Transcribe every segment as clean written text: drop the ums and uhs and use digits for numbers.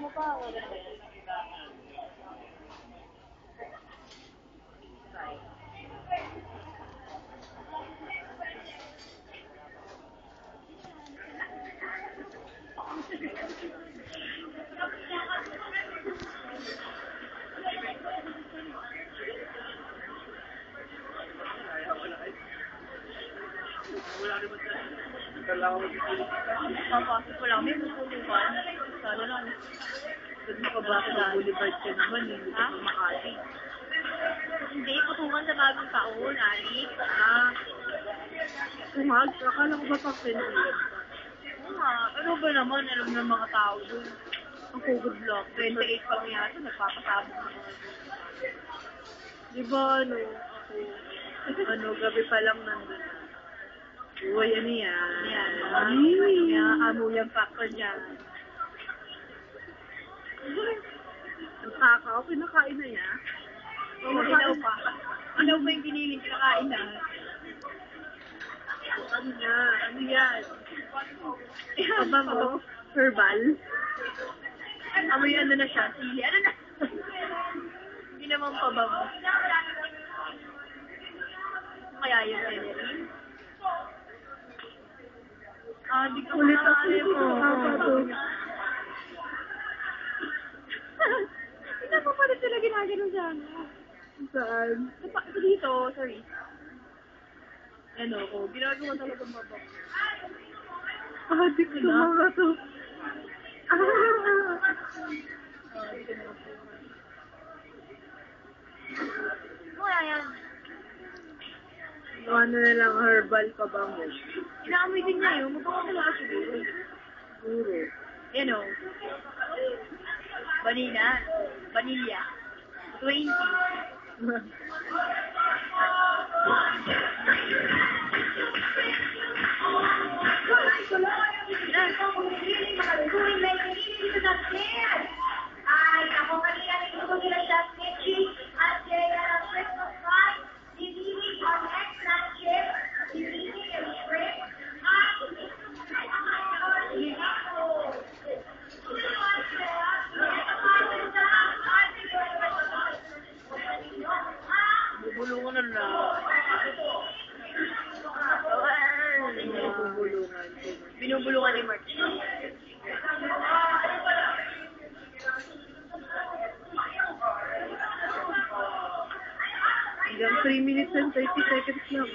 mo pa. Papasok ko lang, may puputukan. Sana lang. Pwede mo pa ba ako sa Boulevard ka naman, hindi ka Makati. Hindi, putukan sa bagong taon, Ali. Tumag? Akala ko ba pa-friendly? Oo nga, ano ba naman, alam ng mga tao dun. Ang COVID block, 28 pa lang yata, nagpapasabog na mga dun. Diba, gabi pa lang nandun. Uy, ano yan? Yan. Ay! Amuyang factor dyan. Ang kakao, pinakain na niya. Oo, ilaw pa. Ilaw pa yung giniling, kinakain na. Ano na? Ano yan? Pabango? Herbal? Amoy ano na siya, sili. Ano na? Hindi naman pabango. Kaya yun, Evelyn? Di ko Ulit ako maalim dito. mo. Hindi pa pala sila ginaganon sa ano. Saan? Sa dito, sorry. Ano ko, ginagawa talaga mabak. Di ko mga to. Wala yan. Ano na lang, herbal pabango. Inaamoy din niya yun. Mabango talaga siguro. Siguro. Yan o. Vanilla. 20. Ay, ako kanina nito nila siya sketchy at kaya ang Christmas pie, dinilig ang extra chip, dinilig ang shrimp, Bubulungan na na. Bubulungan. Binubulungan ni Mark. Hanggang 3 minutes and 30 seconds lang.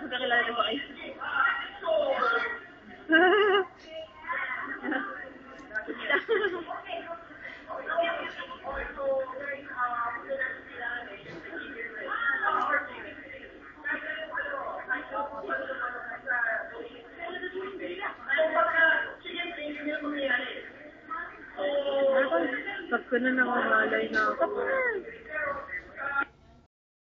Magkakilala na ba kayo? Pag ko na nangangalay na ako.